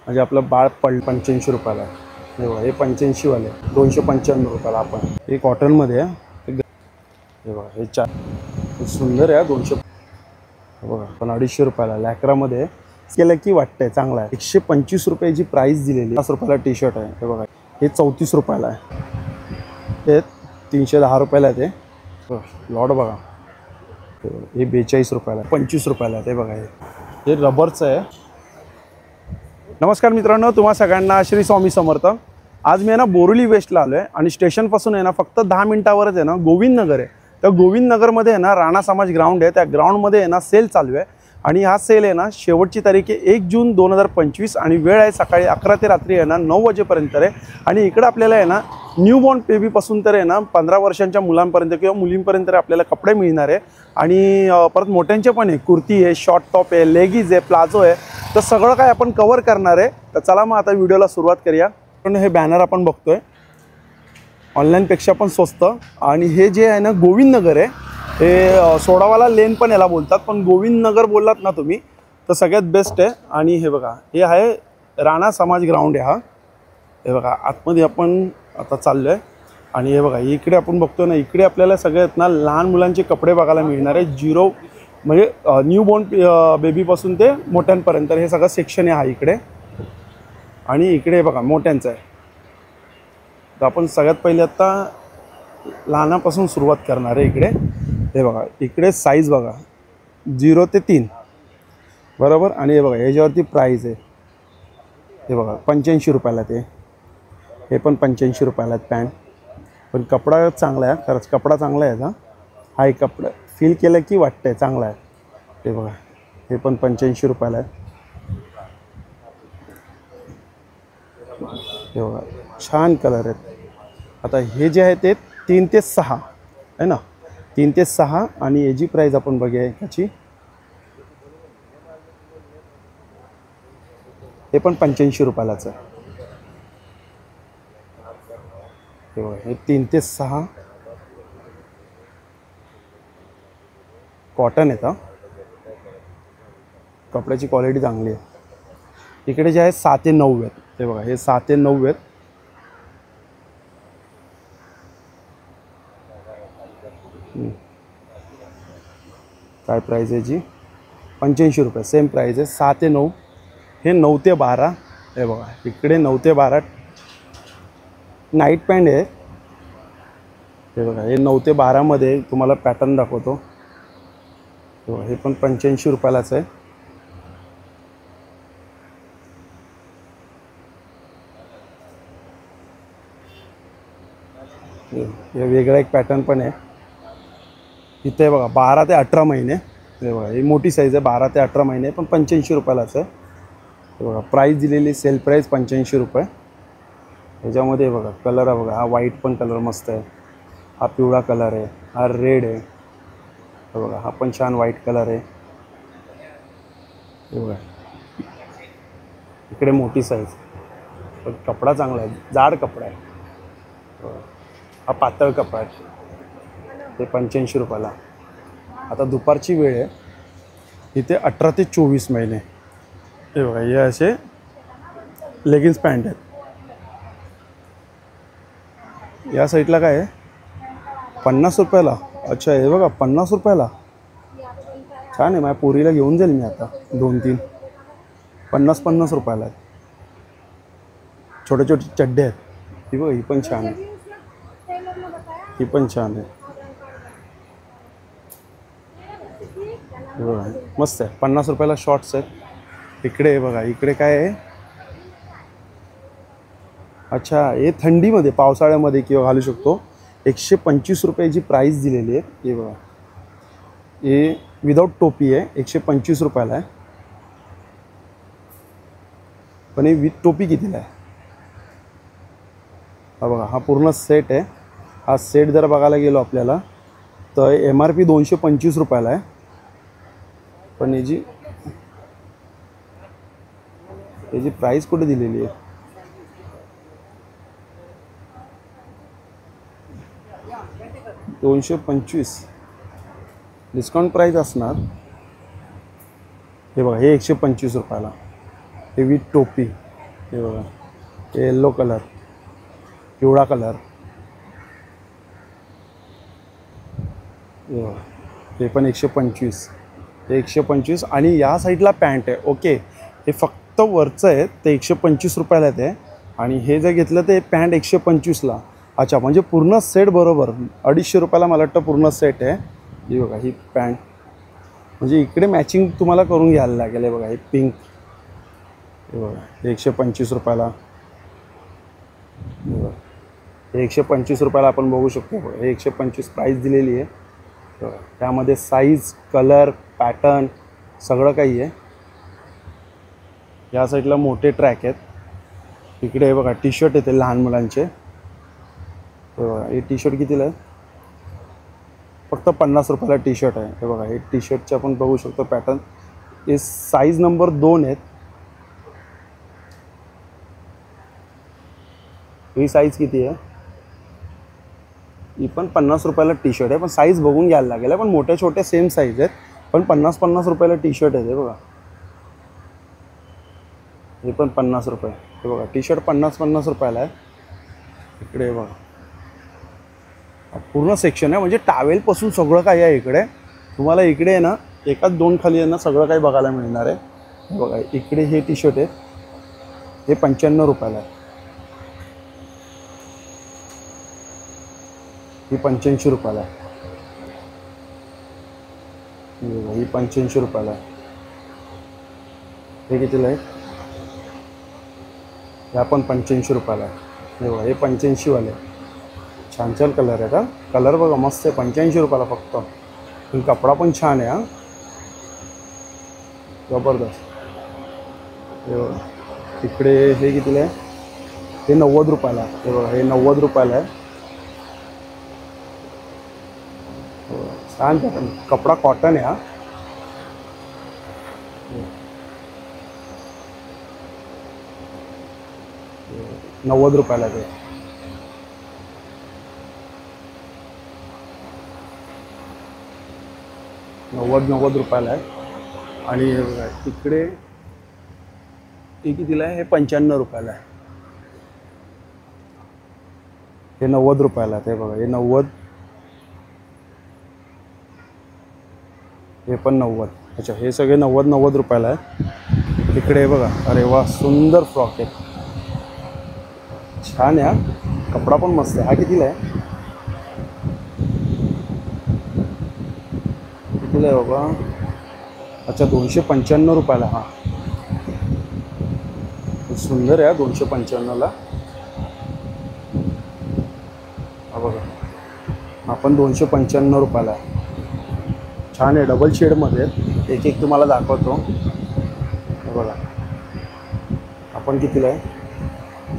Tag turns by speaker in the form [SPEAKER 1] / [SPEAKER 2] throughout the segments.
[SPEAKER 1] म्हणजे आपलं बाळ 85 रुपयाला आहे. हे बघा हे 85 वाले 295 रुपयाला. आपण हे कॉटनमध्ये आहे. हे बघा हे सुंदर आहे 200. बघा पण 250 रुपयाला लॅक्रामध्ये केलं की वाटतंय चांगला आहे. 125 रुपयाची प्राइस दिलेली. 50 रुपयाला टी शर्ट आहे. हे बघा हे 34 रुपयाला आहे. हे 310 रुपयाला आहे. ते लॉट बघा हे 42 रुपयाला, 25 रुपयाला. ते बघा हे रबरचं आहे. नमस्कार मित्रांनो, तुम्हा सगळ्यांना श्री स्वामी समर्थ. आज मी आहे ना बोरिवली वेस्टला आलो आहे आणि स्टेशनपासून आहे ना फक्त 10 मिनिटावरच आहे ना गोविंद नगर आहे. त्या गोविंद नगरमध्ये आहे ना राणा समाज ग्राउंड आहे. त्या ग्राउंडमध्ये आहे ना सेल चालू आहे आणि हा सेल आहे ना शेवटची तारीख आहे 1 जून 2025 आणि वेळ आहे सकाळी 11 ते रात्री आहे ना 9 वाजेपर्यंत आहे. आणि इकडे आपल्याला आहे ना न्यूबॉर्न बेबीपासून तर आहे ना 15 वर्षांच्या मुलांपर्यंत किंवा मुलींपर्यंत आपल्याला कपडे मिळणार आहे. आणि परत मोठ्यांचे पण आहे, कुर्ती आहे, शॉर्ट टॉप आहे, लेगिज आहे, प्लाझो आहे. तर सगळं काय आपण कव्हर करणार आहे. तर चला मग आता व्हिडिओला सुरुवात करूया. पण हे बॅनर आपण बघतोय ऑनलाईनपेक्षा पण स्वस्त. आणि हे जे आहे ना गोविंद नगर आहे, हे सोडावाला लेन पण याला बोलतात, पण गोविंद नगर बोललात ना तुम्ही तर सगळ्यात बेस्ट आहे. आणि हे बघा हे आहे राणा समाज ग्राउंड आहे हा. हे बघा आतमध्ये आपण आता चाललो आहे. आणि हे बघा इकडे आपण बघतोय ना, इकडे आपल्याला सगळ्यात ना लहान मुलांचे कपडे बघायला मिळणार आहे. 0 म्हणजे न्यूबॉर्न बेबीपासून ते मोठ्यांपर्यंत हे सगळं सेक्शन आहे हा इकडे. आणि इकडे बघा मोठ्यांचं आहे. तर आपण सगळ्यात पहिले आता लहानापासून सुरुवात करणार आहे इकडे. हे बघा इकडे साईज बघा 0 ते 3 बरोबर. आणि हे बघा याच्यावरती प्राईस आहे. हे बघा 85 रुपयाला. हे पण 85 रुपयाला आहेत पॅन्ट. पण कपडा चांगला आहे, खरंच कपडा चांगला आहे याचा. हा एक कपडा फील केलं की वाटतंय चांगला आहे. हे बघा हे पण 85 रुपयाला आहे. हे बघा छान कलर आहेत. आता हे जे आहे ते 3 ते 6 आहे ना, 3 ते 6. आणि याची प्राईस आपण बघूया याची. हे पण 85 रुपयालाच आहे. हे बघा हे 3 ते 6 कॉटन येतं. कपड्याची क्वालिटी चांगली आहे. इकडे जे आहे 6 ते 9 आहेत. हे बघा हे 6 ते 9 आहेत. काय प्राईस आहे याची? 85 रुपये. सेम प्राईस आहे. 6 ते 9. हे 9 ते 12. हे बघा इकडे 9 ते 12 नाईट पॅन्ट आहे. हे बघा हे 9 ते 12 मध्ये तुम्हाला पॅटर्न दाखवतो. हे बघा हे पण 85 रुपयालाच आहे. हे वेगळा एक पॅटर्न पण आहे. इथे बघा 12 ते 18 महिने. हे बघा ही मोठी साईज आहे. 12 ते 18 महिने पण 85 रुपयालाच आहे. हे बघा प्राईस दिलेली सेल प्राईस 85 रुपये. ह्याच्यामध्ये बघा कलर आहे. बघा हा व्हाईट पण कलर मस्त आहे. हा पिवळा कलर आहे. हा रेड आहे. हे बघा हा पण छान व्हाईट कलर आहे. हे बघा इकडे मोठी साईज. पण कपडा चांगला आहे, जाड कपडा आहे. हा पातळ कपडा आहे. ते 85 रुपयाला. आता दुपारची वेळ आहे. इथे 18 ते 24 महिने. हे बघा हे असे लेगिन्स पॅन्ट आहेत. या साईडला काय आहे 50 रुपयाला. अच्छा हे बघा 50 रुपयाला छान आहे. माझ्या पोरीला घेऊन जाईल मी आता 2-3. 50 रुपयाला आहेत. छोटे छोटे चड्डे आहेत. ही बघा ही पण छान आहे. ही पण छान आहे. बघा मस्त आहे. 50 रुपयाला शॉर्ट्स आहेत. इकडे बघा इकडे काय आहे. अच्छा हे थंडीमध्ये पावसाळ्यामध्ये किंवा घालू शकतो. 125 रुपयाची प्राईस दिलेली आहे. हे बघा हे विदाऊट टोपी आहे. 125 रुपयाला आहे. पण हे विथ टोपी कितीला आहे? हा बघा हा पूर्ण सेट आहे. हा सेट जर बघायला गेलो आपल्याला तर MRP 225 रुपयाला आहे. पण याची प्राईस कुठे दिलेली आहे? $225 डिस्काउंट प्राईस असणार. हे बघा हे 125 रुपयाला. हे विथ टोपी. हे बघा, हे येल्लो कलर, पिवळा कलर, हे बघा, हे पण 125, हे 125. आणि या साईडला पॅन्ट आहे. ओके, हे फक्त वरचं आहे ते 125 रुपयाला ते, आणि हे जर घेतलं तर हे पॅन्ट 125ला. अच्छा, म्हणजे पूर्ण सेट बरोबर 250 रुपयाला मला वाटतं पूर्ण सेट आहे. ही बघा, ही पॅन्ट म्हणजे इकडे मॅचिंग तुम्हाला करून घ्यायला लागेल. हे बघा, हे पिंक, हे बघा, हे 125 रुपयाला. हे बघा, हे 125 रुपयाला आपण बघू शकतो. बघा, हे 125 प्राईस दिलेली आहे. बघा, त्यामध्ये साईज, कलर, पॅटर्न सगळं काही आहे. या साईडला मोठे ट्रॅक आहेत. इकडे हे बघा, टी शर्ट येते लहान मुलांचे. हे बघा, हे टी शर्ट कितीला आहे? फक्त 50 रुपयाला टी शर्ट आहे. हे बघा, हे टी शर्टचे आपण बघू शकतो पॅटर्न. हे साईज नंबर 2 आहेत. ही साईज किती आहे? ही पण 50 रुपयाला टी शर्ट आहे, पण साईज बघून घ्यायला लागेल. पण मोठ्या छोट्या सेम साईज आहेत, पण 50 रुपयाला टी शर्ट आहे. हे बघा, हे पण 50 रुपये. हे बघा, टी शर्ट 50 रुपयाला आहे. इकडे बघा, पूर्ण सेक्शन आहे, म्हणजे टावेलपासून सगळं काही आहे इकडे. तुम्हाला इकडे आहे ना, एकाच दोन खाली आहे ना, सगळं काही बघायला मिळणार आहे. हे बघा, इकडे हे टी शर्ट आहे, हे 95 रुपयाला आहे. ही 85 रुपयाला आहे. ही 85 रुपयाला आहे. हे कितीला आहे? हे पण 85 रुपयाला आहे. हे बघा, हे 85 वाले. छान छान कलर आहे का? कलर बघा, मस्त आहे. 85 रुपयाला फक्त. पण कपडा पण छान आहे. जबरदस्त. हे बघा, इकडे हे कितीला आहे? हे 90 रुपयाला आहे. हे बघा, हे 90 रुपयाला आहे. छान पॅटर्न, कपडा कॉटन आहे. 90 रुपयाला ते. नव्वद रुपयाला आहे. आणि तिकडे हे कितीला आहे? हे 95 रुपयाला आहे. हे 90 रुपयाला आहे. ते बघा, हे 90, हे पण 90. अच्छा, हे सगळे 90 रुपयाला आहे. तिकडे बघा, अरे वा, सुंदर फ्रॉक आहे, छान आहे. कपडा पण मस्त आहे. हा कितीला आहे? कितीला आहे बाबा? अच्छा, 295 रुपयाला. हा, सुंदर आहे. 295ला. हा बघा, हा पण 295 रुपयाला आहे. छान आहे. डबल शेडमध्ये एक एक तुम्हाला दाखवतो. बघा, आपण कितीला आहे?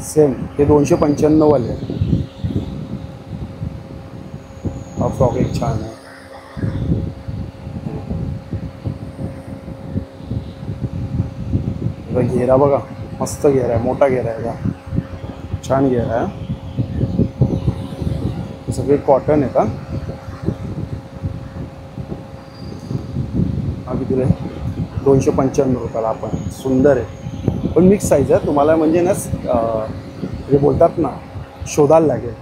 [SPEAKER 1] सेम, हे 295 वाले. हा फ्रॉक एक छान आहे. घेरा बघा, मस्त घेरा आहे, मोठा घेरा आहे का? छान घेरा आहे. सगळे कॉटन आहे का? हा कितीला आहे? 295 रुपयाला. आपण सुंदर आहे, पण मिक्स साईज आहे. तुम्हाला म्हणजे ना, जे बोलतात ना, शोधायला लागेल.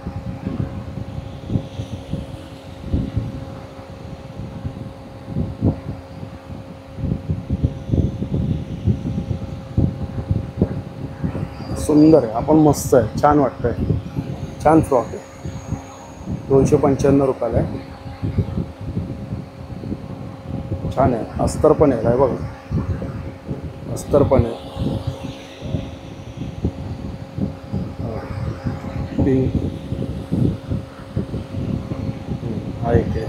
[SPEAKER 1] सुंदर आहे. आपण मस्त आहे, छान वाटतंय. छान फ्रॉक आहे. 295 रुपयाला आहे. छान आहे. अस्तर पण आहे. काय बघा, अस्तर पण आहे. पिंक, हा एक आहे.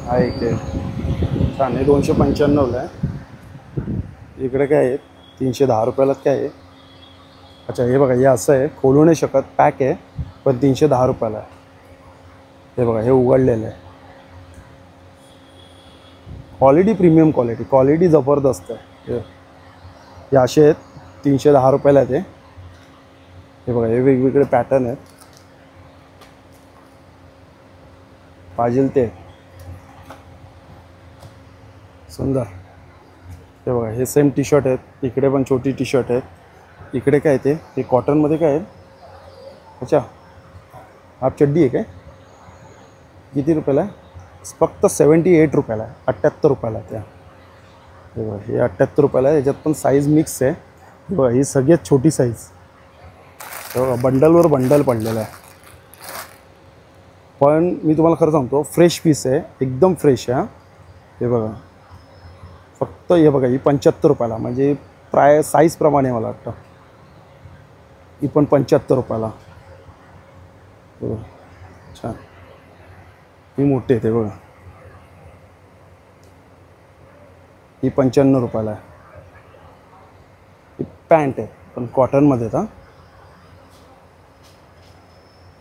[SPEAKER 1] हा एक आहे. छान आहे. 295ला आहे. इकडे काय आहे? 310 रुपयाला काय आहे? अच्छा, हे बघा, हे असं आहे, खोलू नाही शकत, पॅक आहे, पण 310 रुपयाला आहे. हे बघा, हे उघडलेलं आहे. क्वालिटी प्रीमियम क्वालिटी, क्वालिटी जबरदस्त आहे. हे असे आहेत, 310 रुपयाला आहे ते. हे बघा, हे वेगवेगळे पॅटर्न आहेत. पाहिजे ते. सुंदर. हे बघा हे सेम टी शर्ट आहेत, इकडे पण छोटी टी शर्ट आहेत. इकडे काय ते हे कॉटनमध्ये काय आहे, अच्छा हाफ चड्डी आहे काय, किती रुपयाला आहे? फक्त 78 रुपयाला आहे, 78 रुपयाला त्या. हे बघा हे 78 रुपयाला आहे. याच्यात पण साईज मिक्स आहे. हे बघा ही सगळ्यात छोटी साईज. हे बघा बंडलवर बंडल पडलेलं आहे. पण मी तुम्हाला खरं सांगतो फ्रेश पीस आहे, एकदम फ्रेश आहे. हे बघा फक्त हे बघा ही 75 रुपयाला, म्हणजे प्राय साईजप्रमाणे मला वाटतं ही पण 75 रुपयाला. हे बघा छान, ही मोठी आहे. ते बघा ही 95 रुपयाला आहे. ही पॅन्ट आहे पण कॉटनमध्ये आहे.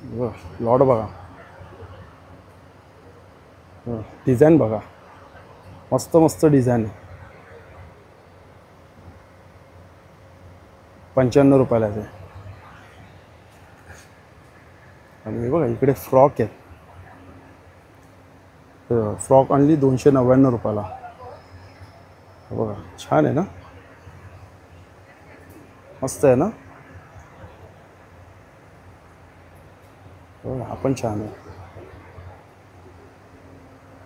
[SPEAKER 1] बघा लॉट बघा, डिझाईन बघा, मस्त मस्त डिझाईन आहे. 95 रुपयाला आहे ते. आणि हे बघा इकडे फ्रॉक आहेत. फ्रॉक आणली 299 रुपयाला. बघा छान आहे ना, मस्त आहे ना. हा पण छान आहे,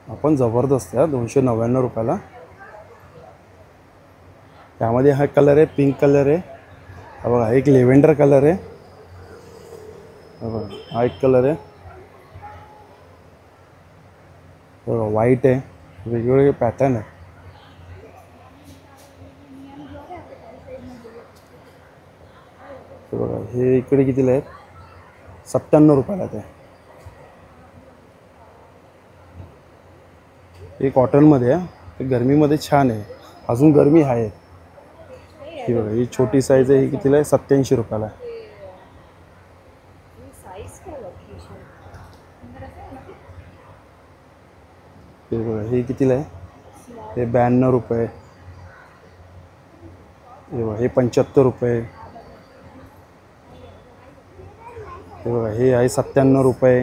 [SPEAKER 1] हा पण जबरदस्त आहे. 299 रुपयाला. त्यामध्ये हा कलर आहे, पिंक कलर आहे. हा बघा एक लेव्हेंडर कलर आहे. हा बघा हा एक कलर आहे. बघा व्हाईट आहे, वेगवेगळे पॅटर्न आहे. बघा हे इकडे कितीला आहे, 97 रुपयाला ते. हे कॉटनमध्ये आहे, ते गरमीमध्ये छान आहे, अजून गरमी आहे. ही बघा ही छोटी साईज आहे, ही कितीला आहे, 87 रुपयाला आहे. हे बघा हे कितीला आहे, हे 92 रुपये. हे बघा हे 75 रुपये. हे बघा हे आहे 97 रुपये.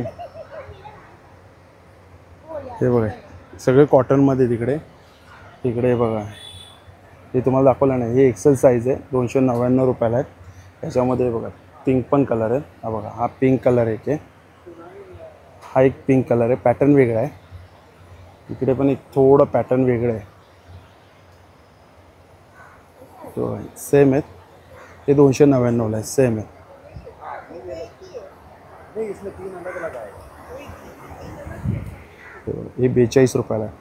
[SPEAKER 1] हे बघा सगळे कॉटनमध्ये. तिकडे इकडे बघा हे तुम्हाला दाखवलं नाही, हे एक्सेल साईज आहे, 299 रुपयाला आहे. त्याच्यामध्ये बघा पिंक पण कलर आहे. हा बघा हा पिंक कलर आहे, की हा एक पिंक कलर आहे, पॅटर्न वेगळा आहे. इकडे पण एक थोडं पॅटर्न वेगळं आहे. तो सेम आहेत, हे 299ला आहे, सेम आहे. हे 42 रुपयाला आहे.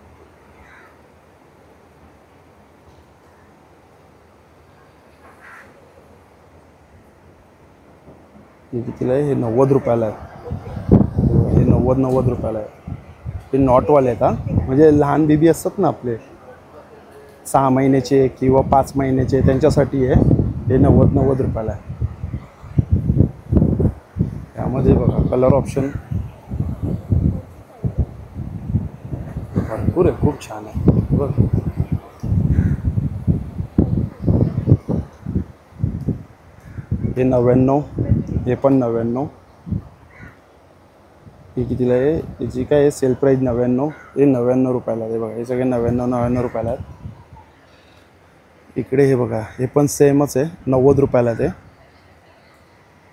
[SPEAKER 1] हे कितीला आहे, हे 90 रुपयाला आहे. हे 90 रुपयाला आहे. हे नॉटवाले आहेत. हा म्हणजे लहान बेबी असतात ना आपले 6 महिन्याचे किंवा 5 महिन्याचे, त्यांच्यासाठी आहे. हे 90 रुपयाला आहे. त्यामध्ये बघा कलर ऑप्शन भरपूर आहे, खूप छान आहे. बघ हे 99, हे पण 99. ही कितीला आहे, याची काय आहे सेल प्राईज 99. हे 99 रुपयाला आहे. बघा हे सगळे 99 रुपयाला आहेत. इकडे हे बघा हे पण सेमच आहे, 90 रुपयाला ते.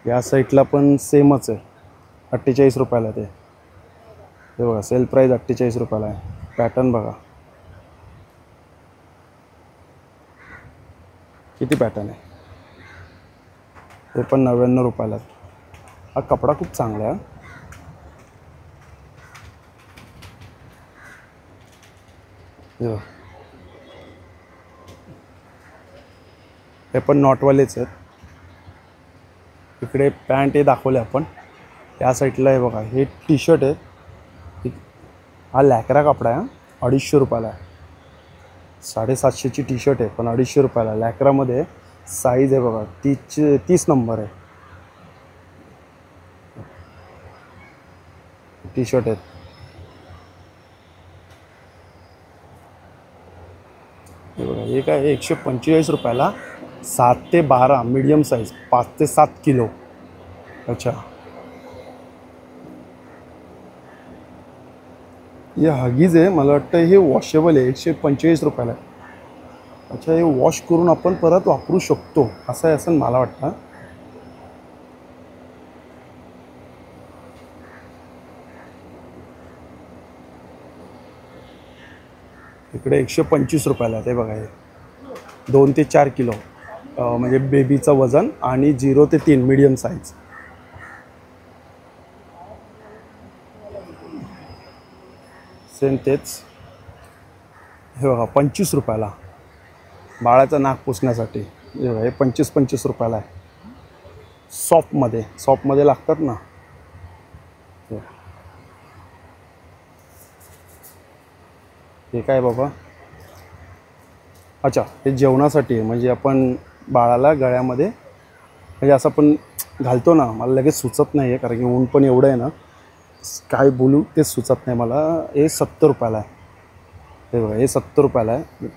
[SPEAKER 1] या साईडला पण सेमच आहे, 48 रुपयाला ते. हे बघा सेल प्राईज 48 रुपयाला आहे. पॅटर्न बघा किती पॅटर्न आहे. हे पण 99 रुपयाला. हा कपडा खूप चांगला आहे. हे पण नॉटवालेच आहेत. इकडे पॅन्ट हे दाखवले आपण. त्या साईडला आहे बघा हे टी शर्ट आहे. हा लॅकरा कपडा आहे, 250 रुपयाला आहे. 750ची टी शर्ट आहे पण 250 रुपयाला. लॅकरामध्ये साईज आहे बघा 30 नंबर आहे. टी शर्ट आहेत. हे बघा हे काय 145 रुपयाला, 7 ते 12 मीडियम साईज, 5 ते 7 किलो. अच्छा हे हगीज आहे, मला वाटतं हे वॉशेबल आहे. 145 रुपयाला आहे. अच्छा, हे वॉश करून आपण परत वापरू शकतो असं आहे असं मला वाटतं. इकडे 125 रुपयाला आहे ते बघा. हे 2 ते 4 किलो म्हणजे बेबीचं वजन आणि 0 ते 3 मीडियम साईज. सेम तेच. हे बघा 25 रुपयाला बाळाचं नाक पुसण्यासाठी. हे बघा हे 25 रुपयाला आहे. सॉफ्टमध्ये लागतात ना. हे काय बाबा? अच्छा, हे जेवणासाठी आहे. म्हणजे आपण बाळाला गळ्यामध्ये म्हणजे असं आपण घालतो ना. मला लगेच सुचत नाही आहे कारण की ऊन पण एवढं आहे ना, काय बोलू तेच सुचत नाही मला. हे 70 रुपयाला आहे. हे बघा हे 70 रुपयाला आहे.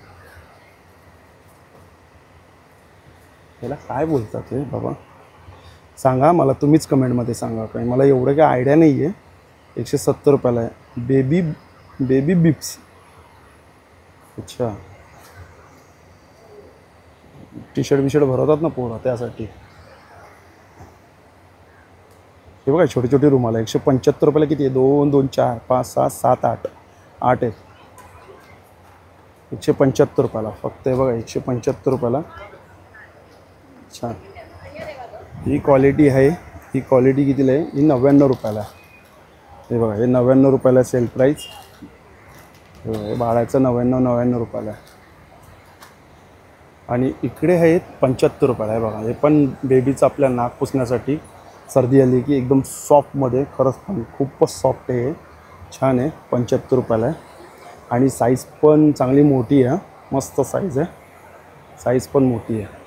[SPEAKER 1] याला काय बोलतात हे बाबा? सांगा मला, तुम्हीच कमेंटमध्ये सांगा. काही मला एवढं काही आयडिया नाही आहे. 170 रुपयाला आहे. बेबी बिप्स. अच्छा, टी शर्ट भरवतात ना पोरं त्यासाठी. हे बघा छोटी छोटी रुमाल आहे. 175 रुपयाला किती आहे? 2 2 4 5 6 7 8 8 आहे. 175 रुपयाला फक्त. हे बघा 175 रुपयाला. छान ही क्वालिटी आहे. ही क्वालिटी कितीला आहे? ही 99 रुपयाला. हे बघा हे 99 रुपयाला सेल प्राईस. हे बाळाचं 99 रुपयाला आहे. आणि इकडे आहेत 75 रुपयाला आहे बघा. हे पण बेबीचं आपल्या नाक पुसण्यासाठी. सर्दी आली की एकदम सॉफ्टमध्ये. खरंच पण खूपच सॉफ्ट आहे. छान आहे. 75 रुपयाला आहे. आणि साईज पण चांगली मोठी आहे. मस्त साईज आहे. साईज पण मोठी आहे.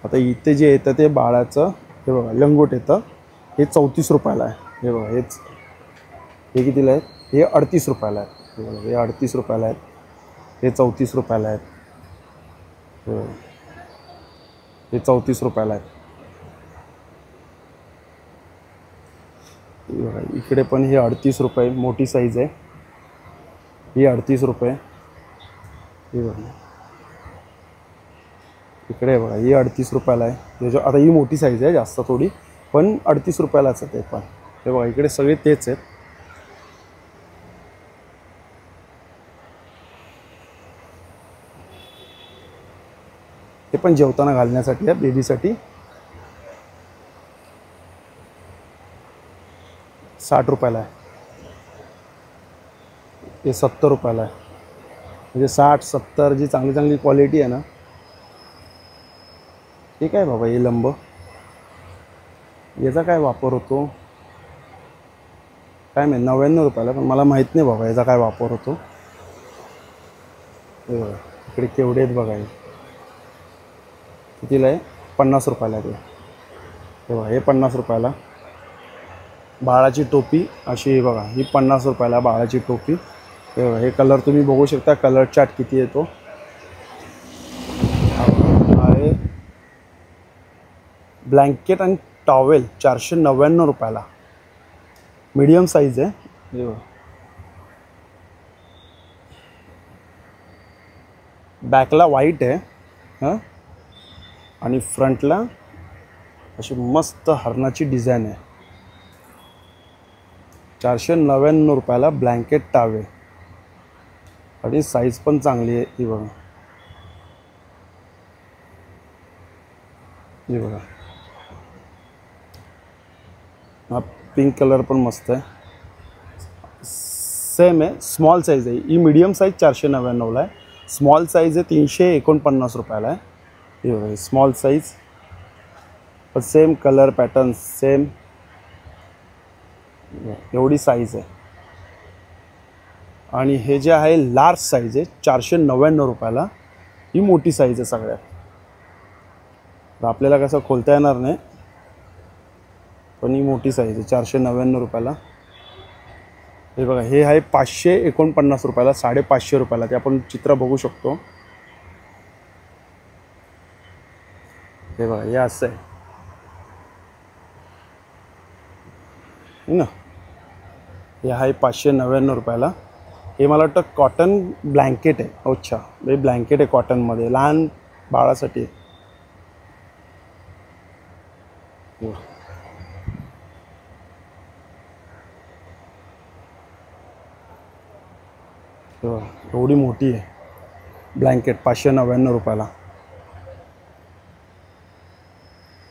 [SPEAKER 1] आता इथे जे येतं ते बाळाचं हे बघा लंगोट येतं. हे 34 रुपयाला आहे. हे बघा हे कितीला आहेत? हे 38 रुपयाला आहेत. हे बघा हे 38 रुपयाला आहेत. हे 34 रुपयाला आहेत. हे 34 रुपयाला आहेत. बघा इकडे पण हे 38 रुपये मोठी साईज आहे. ही 38 रुपये. हे बघा इकडे बघा ही 38 रुपयाला आहे. आता ही मोठी साईज आहे जास्त थोडी, पण 38 रुपयालाच आहे ते पण. हे बघा इकडे सगळे तेच आहेत. हे पण जेवताना घालण्यासाठी आहे बेबीसाठी. 60 रुपयाला आहे. हे 70 रुपयाला आहे. म्हणजे 60 70 जी चांगली क्वालिटी आहे ना. हे काय बाबा हे लंब? याचा काय वापर होतो काय माहीत? 99 रुपयाला. पण मला माहीत नाही बाबा याचा काय वापर होतो. हे बघा इकडे केवढे आहेत बघा. हे कितीला आहे? 50 रुपयाला आहे. हे बघा हे 50 रुपयाला. बाळाची टोपी अशी बघा ही 50 रुपयाला बाळाची टोपी. हे बघा हे कलर तुम्ही बघू शकता. कलर चार्ट किती येतो. आहे ब्लँकेट आणि टॉवेल 499 रुपयाला. मीडियम साईज आहे. हे बघा बॅकला व्हाईट आहे हां, आणि फ्रंटला अशी मस्त हरणाची डिझाईन आहे. 499 रुपयाला ब्लँकेट टॉवेल. आणि साईज पण चांगली आहे. ही बघा हे बघा हा पिंक कलर पण मस्त आहे. सेम आहे. स्मॉल साईज आहे. ही मीडियम साईज 499ला आहे. स्मॉल साईज आहे 349 रुपयाला आहे. हे बघा स्मॉल साईज. पण सेम कलर पॅटर्न सेम एवढी साईज आहे. आणि हे जे आहे लार्ज साईज आहे 499 रुपयाला. ही मोठी साईज आहे सगळ्यात. तर आपल्याला कसं खोलता येणार नाही, पण ही मोठी साईज आहे 499 रुपयाला. हे बघा हे आहे 549 रुपयाला. 550 रुपयाला ते आपण चित्र बघू शकतो. हे बघा हे असं आहे ना. हे आहे 599 रुपयाला. हे मला वाटतं कॉटन ब्लँकेट आहे. अच्छा, हे ब्लँकेट आहे कॉटनमध्ये, लहान बाळासाठी आहे. एवढी मोठी आहे ब्लँकेट, 599 रुपयाला.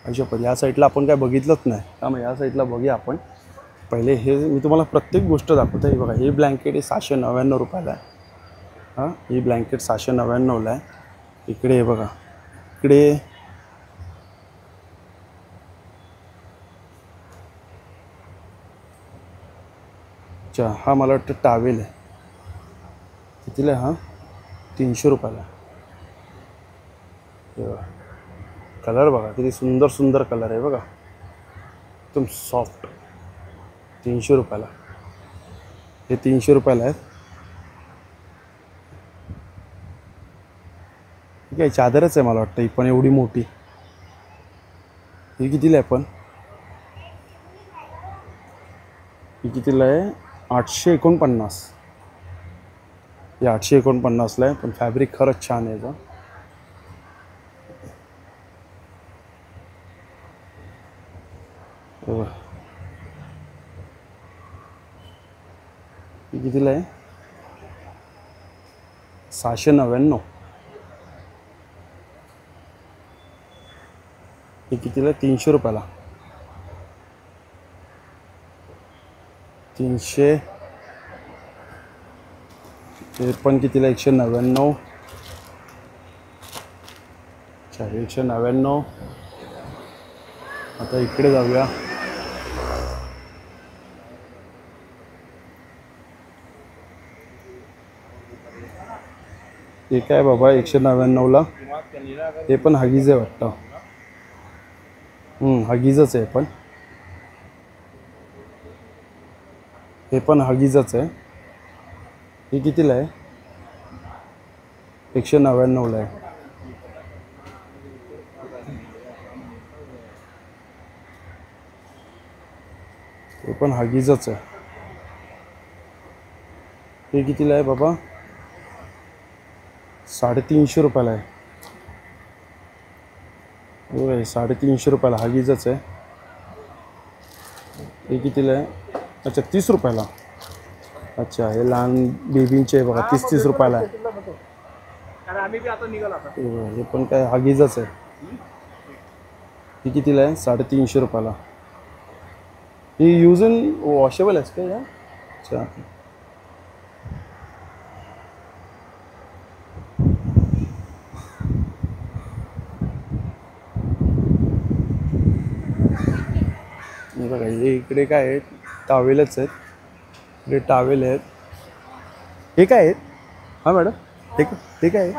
[SPEAKER 1] अशा या साईडला आपण काय बघितलंच नाही, त्यामुळे या साईडला बघूया आपण. पहिले हे मी तुम्हाला प्रत्येक गोष्ट दाखवतो. हे बघा, हे ब्लँकेट हे 699 रुपयाला आहे. हां, ही ब्लँकेट 699ला आहे. इकडे हे बघा, इकडे अच्छा, हा मला वाटतं टावेल आहे. कितीला आहे हा? 300 रुपयाला. हे बघा, कलर बघा किती सुंदर सुंदर कलर आहे बघा, एकदम सॉफ्ट. 300 रुपयाला. हे 300 रुपयाला आहेत. ठीक आहे, चादरच आहे मला वाटतं ही पण एवढी मोठी. ही कितीला आहे पण? ही कितीला आहे? 849. हे 849ला आहे, पण फॅब्रिक खरंच छान आहे. ही कितीला आहे? 699. ही कितीला आहे? 300 रुपयाला. 300. हे पण कितीला? 199. अच्छा, 199. आता इकडे जाऊया. हे काय बाबा 199ला? हे पण हगीज आहे वाटतं. हगीजच आहे पण. हे पण हगीजच आहे. हे कितीला आहे? 199ला आहे. हे पण हगीजच आहे. हे कितीला आहे बाबा? 350 रुपयाला आहे. 350 रुपयाला हगीजच आहे. हे कितीला आहे? अच्छा, 30 रुपयाला. अच्छा, हे लहान बेबींचे बघा, 30 रुपयाला आहे. हे पण काय हगीजच आहे. ही कितीला आहे? 350 रुपयाला. ही यूज अँड वॉशेबल आहे का? अच्छा, बघा, हे इकडे काय आहेत? टावेलच आहेत. इकडे टावेल आहेत. हे काय आहेत? हां मॅडम, ते काय आहे?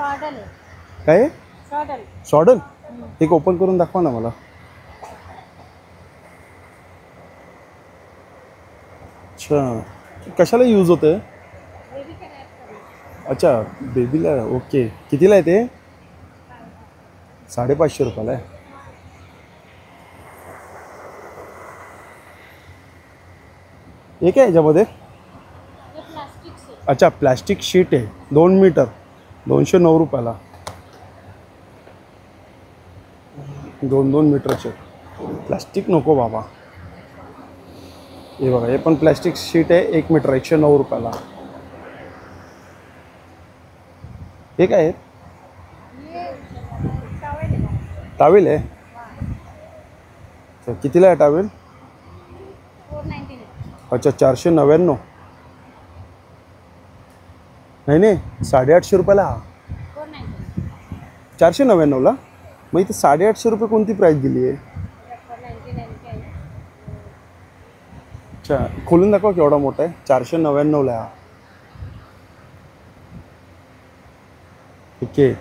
[SPEAKER 1] काय आहे? सॉडल. एक ओपन करून दाखवा ना मला. अच्छा, कशाला यूज होतं? अच्छा, बेबीला. ओके, कितीला आहे ते? 550 रुपयाला आहे. हे काय याच्यामध्ये? अच्छा, प्लॅस्टिक शीट आहे, 2 मीटर, 209 रुपयाला. 2 मीटरचे. प्लॅस्टिक नको बाबा. हे बघा, हे पण प्लॅस्टिक शीट आहे, 1 मीटर, 109 रुपयाला. हे काय आहे? टावेल आहे. कितीला आहे टावेल? अच्छा, 499. नाही, 850 रुपयाला. 499ला. मग इथे 850 रुपये कोणती प्राईस दिली आहे? अच्छा, खोलून दाखवा केवढा मोठा आहे. 499ला आहे. ठीक आहे,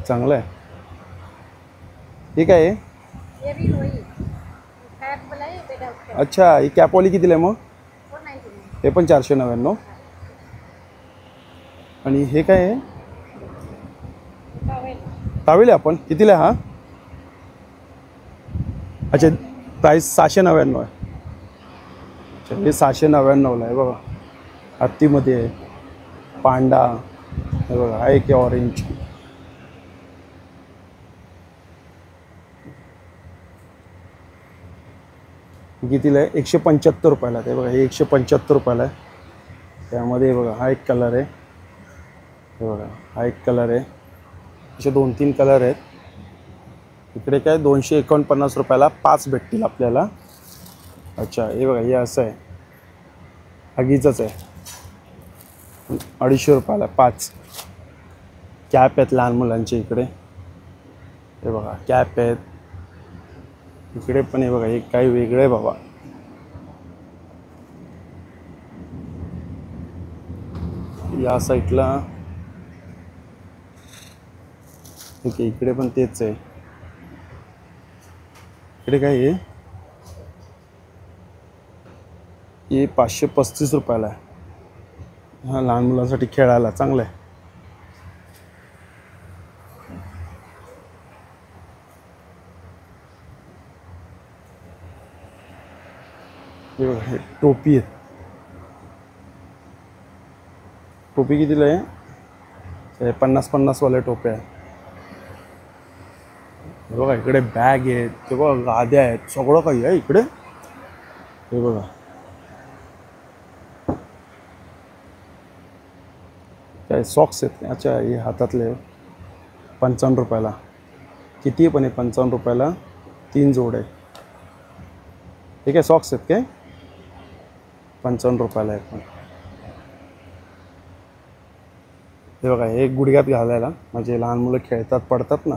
[SPEAKER 1] चांगलं आहे. ठीक आहे. अच्छा, ही कॅपवाली कितीला आहे मग? हे पण 499. आणि हे काय आहे? टावेल आहे. आपण कितीला आहे हा? अच्छा, प्राईस 699 आहे. अच्छा, हे 699ला आहे बघा, हत्तीमध्ये आहे. पांडा हे बघा, हा एक ऑरेंज. कितीला आहे? 175 रुपयाला. ते बघा, हे 175 रुपयाला आहे. त्यामध्ये बघा हा एक कलर आहे. हे बघा, हा एक कलर आहे. असे 2-3 कलर आहेत. इकडे काय 249 रुपयाला 5 भेटतील आपल्याला. अच्छा, हे बघा, हे असं आहे, हगीचंच आहे. 250 रुपयाला 5 कॅप आहेत लहान मुलांचे. इकडे हे बघा कॅप आहेत. इकडे पण हे बघा, हे काही वेगळं आहे बाबा. या साईडला ठीक आहे, इकडे पण तेच आहे. इकडे काय आहे, हे 535 रुपयाला आहे. हा लहान मुलांसाठी खेळायला चांगलं आहे. हे बघा, हे टोपी आहे. टोपी कितीला आहे? 50-50 वाले टोपे आहे. हे बघा, इकडे बॅग आहेत. ते बघा, गाद्या आहेत. सगळं काही आहे इकडे. हे बघा, काय सॉक्स आहेत. अच्छा, हे हातातले 55 रुपयाला. किती आहे पण हे? 55 रुपयाला 3 जोड आहे. ठीक आहे, सॉक्स आहेत काय? 55 रुपयाला आहे पण. हे बघा, हे गुडघ्यात घालायला, म्हणजे लहान मुलं खेळतात पडतात ना,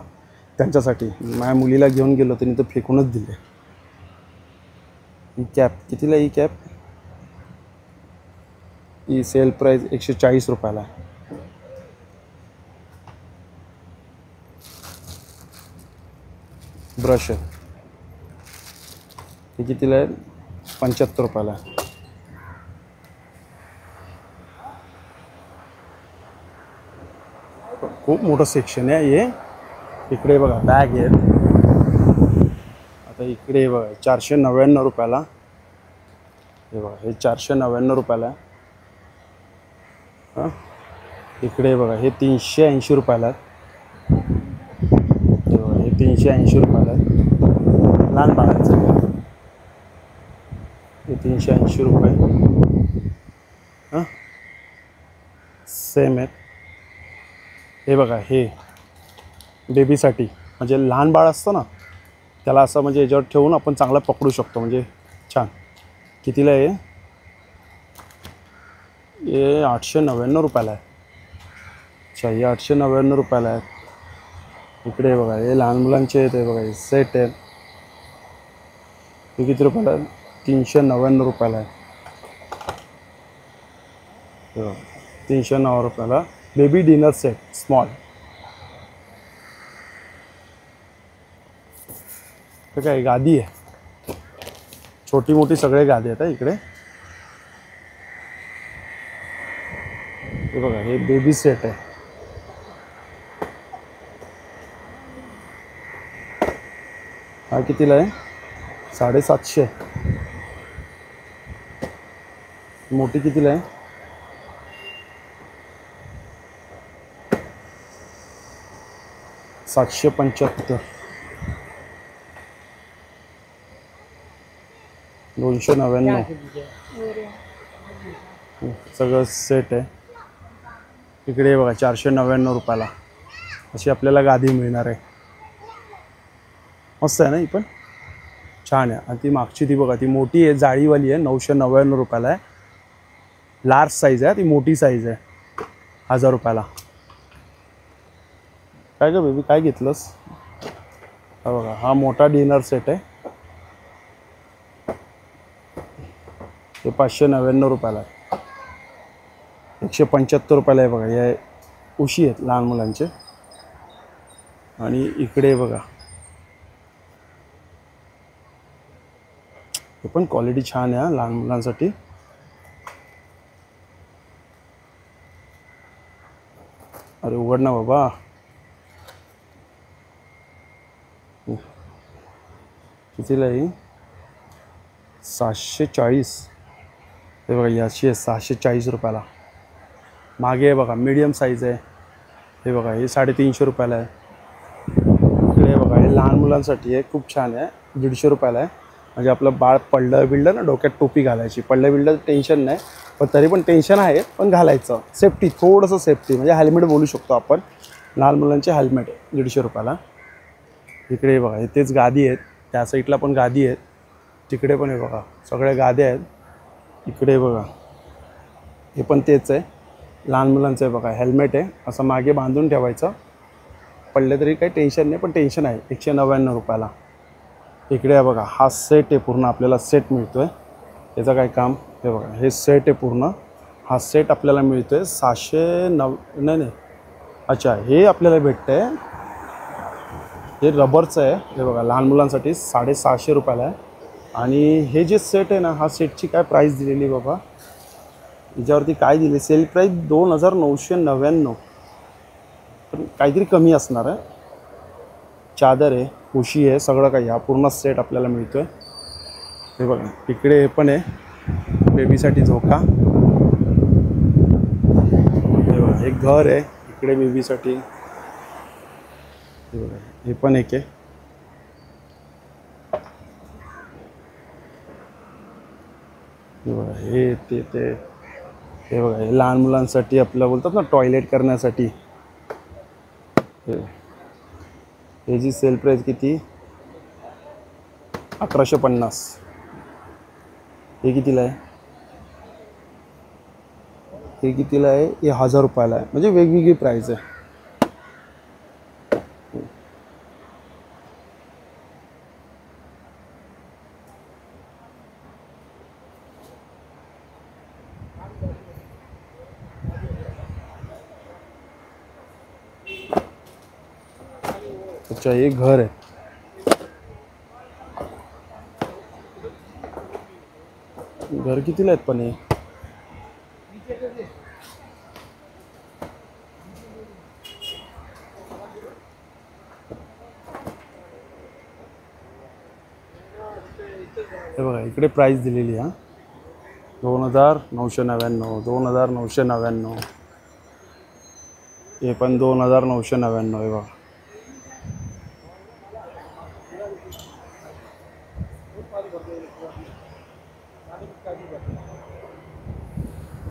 [SPEAKER 1] त्यांच्यासाठी. माझ्या मुलीला घेऊन गेलो त्यांनी तर फेकूनच दिले. ही कॅप कितीला? ही कॅप ही सेल प्राईस 140 रुपयाला आहे. ब्रश आहे, हे कितीला आहे? 75 रुपयाला. खूप मोठं सेक्शन आहे हे. इकडे बघा बॅग आहेत. आता इकडे बघा 499 रुपयाला. हे बघा, हे 499 रुपयाला आहे. हां, इकडे बघा, हे 380 रुपयाला आहे. हे बघा, हे 380 रुपयाला आहे. लहान बाळाचं हे 380 रुपये. हां, सेम आहेत. हे बघा, हे बेबीसाठी, म्हणजे लहान बाळ असतं ना, त्याला असं म्हणजे याच्यावर ठेवून आपण चांगलं पकडू शकतो, म्हणजे छान. कितीला आहे? हे 899 रुपयाला आहे. अच्छा, हे 899 रुपयाला आहे. इकडे बघा, हे लहान मुलांचे आहेत. हे बघा, हे सेट आहेत. हे किती रुपयाला आहे? 399 रुपयाला आहे. 309 रुपयाला बेबी डिनर सेट स्मॉल. तर काय गादी आहे, छोटी मोठी सगळे गादी आहेत इकडे. हे बघा, हे बेबी सेट आहे. हा कितीला आहे? 750. मोठी कितीला आहे? 775. 299 सगळं सेट आहे. इकडे बघा 499 रुपयाला अशी आपल्याला गादी मिळणार आहे. मस्त आहे ना, ही पण छान आहे. आणि ती मागची ती बघा, ती मोठी आहे, जाळीवाली आहे. 999 रुपयाला आहे. लार्ज साईज आहे, ती मोठी साईज आहे. 1000 रुपयाला. काय ग बेबी, काय घेतलंस? हा बघा, हा मोठा डिनर सेट आहे. हे 599 रुपयाला आहे. 175 रुपयाला आहे बघा. हे उशी आहेत लहान मुलांचे. आणि इकडे बघा, हे पण क्वालिटी छान आहे लहान मुलांसाठी. अरे उघड ना बाबा. कितीला आहे? 740. हे बघा, याची आहे 640 रुपयाला. मागे आहे बघा मीडियम साईज आहे, हे बघा हे 350 रुपयाला आहे. इकडे बघा हे लहान मुलांसाठी आहे, खूप छान आहे, 150 रुपयाला आहे. म्हणजे आपलं बाळ पडलं बिडलं ना, डोक्यात टोपी घालायची, पडलं बिडलं टेन्शन नाही, पण तरी पण टेन्शन आहे, पण घालायचं सेफ्टी, थोडंसं सेफ्टी, म्हणजे हेल्मेट बोलू शकतो आपण. लहान मुलांचे हेल्मेट 150 रुपयाला. इकडे बघा हे तेच गादी आहेत, त्या साईडला पण गादी आहेत, तिकडे पण आहे बघा सगळ्या गाद्या आहेत. इकडे बघा हे पण तेच आहे, लहान मुलांचं आहे बघा, हेल्मेट आहे, असं मागे बांधून ठेवायचं, पडले तरी काही टेन्शन नाही, पण टेन्शन आहे. 199 रुपयाला. इकडे आहे बघा हा सेट आहे पूर्ण, आपल्याला सेट मिळतो आहे. याचं काय काम, हे बघा हे सेट आहे पूर्ण, हा सेट आपल्याला मिळतो आहे 609 नाही अच्छा हे आपल्याला भेटतं आहे, हे रबरचं आहे. हे बघा लहान मुलांसाठी 750 रुपयाला आहे. आणि हे जे सेट आहे ना, हा सेटची काय प्राईस दिलेली बाबा, याच्यावरती काय दिली सेल प्राईस 2999, पण काहीतरी कमी असणार आहे. चादर आहे, उशी आहे, सगळं काही, हा पूर्ण सेट आपल्याला मिळतो आहे. हे बघा इकडे हे पण आहे बेबीसाठी झोका, हे बघा एक घर आहे इकडे बेबीसाठी, हे बघा हे पण एक आहे. हे बघा हे ते हे बघा हे लहान मुलांसाठी आपलं बोलतात ना टॉयलेट करण्यासाठी. याची सेल प्राईस किती, 1150. हे कितीला आहे, हे कितीला आहे, हे 1000 रुपयाला आहे. म्हणजे वेगवेगळी प्राईस आहे. अच्छा हे घर आहे, घर कितीला आहेत पण हे, हे बघा इकडे प्राईस दिलेली आहे 2999, 2999, हे पण 2999 आहे बघा.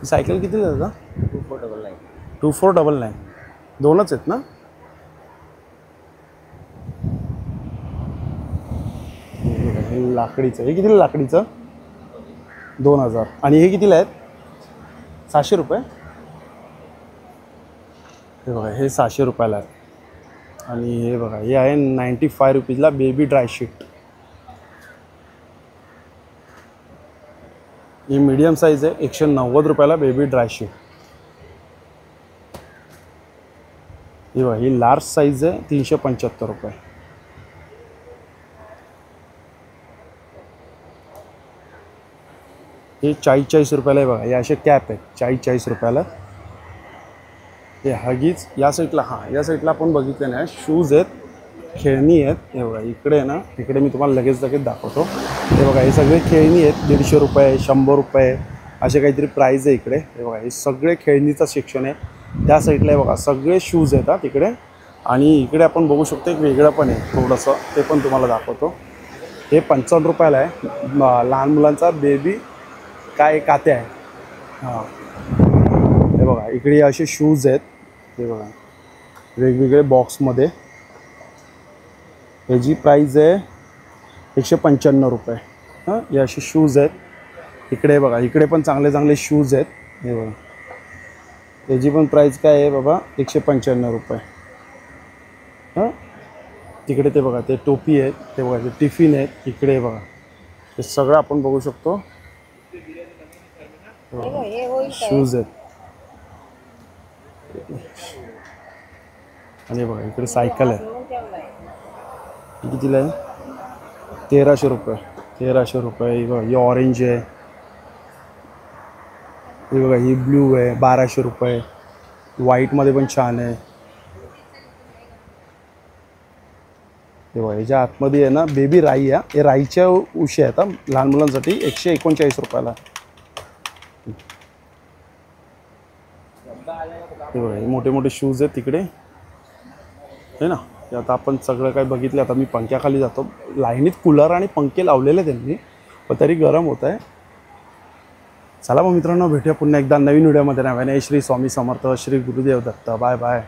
[SPEAKER 1] सायकल कितीला आहे दादा, 2499, दोनच आहेत ना. हे लाकडीचं, हे कितीला लाकडीचं, 2000. आणि हे कितीला आहेत, 700 रुपये. हे बघा हे 700 रुपयाला आहे. आणि हे बघा हे आहे 95 रुपीजला बेबी ड्राय शीट. ही मीडियम साईज आहे, 190 रुपयाला बेबी ड्राय शीट. ही बघा ही लार्ज साईज आहे, 375 रुपये. हे 40 रुपयाला आहे बघा, हे असे कॅप आहेत 40 रुपयाला. हे हगीच या साईडला, हां या साईडला आपण बघितलं ना, शूज आहेत, खेळणी आहेत. हे बघा इकडे आहे ना, इकडे मी तुम्हाला लगेच दाखवतो. हे बघा हे सगळे खेळणी आहेत, 150 रुपये, 100 रुपये असे काहीतरी प्राईज आहे इकडे. हे बघा हे सगळे खेळणीचं सेक्शन आहे. त्या साईडला बघा सगळे शूज आहेत तिकडे. आणि इकडे आपण बघू शकतो एक वेगळं पण आहे थोडंसं, ते पण तुम्हाला दाखवतो. हे 55 रुपयाला आहे, लहान मुलांचा बेबी काय कात्या आहे. हां हे बघा इकडे असे शूज आहेत, हे बघा वेगवेगळे बॉक्समध्ये. ह्याची प्राईज आहे 195 रुपये. हां हे असे शूज आहेत. इकडे बघा इकडे पण चांगले चांगले शूज आहेत. हे बघा त्याची पण प्राईस काय आहे बाबा, 195 रुपये. हां तिकडे ते बघा ते टोपी आहेत, ते बघा ते टिफिन आहेत. इकडे बघा हे सगळं आपण बघू शकतो, शूज आहेत. आणि बघा इकडे सायकल आहे, कितीला आहे, 1300 रुपये. 1300 रुपये. बघा ही ऑरेंज आहे, हे बघा ही ब्ल्यू आहे, 1200 रुपये. व्हाईटमध्ये पण छान आहे. हे बघा ह्याच्या आतमध्ये आहे ना बेबी राई आहे, हे राईच्या उशी आहेत लहान मुलांसाठी, 139 रुपयाला. हे बघा, हे मोठे मोठे शूज आहेत तिकडे आहे ना. ते आता आपण सगळं काय बघितलं. आता मी पंख्याखाली जातो. लाईनीत कूलर आणि पंखे लावलेले त्यांनी, पण तरी गरम होत आहे. चला मग मित्रांनो, भेटूया पुन्हा एकदा नवीन व्हिडिओमध्ये. नव्याने श्री स्वामी समर्थ, श्री गुरुदेव दत्त. Bye bye.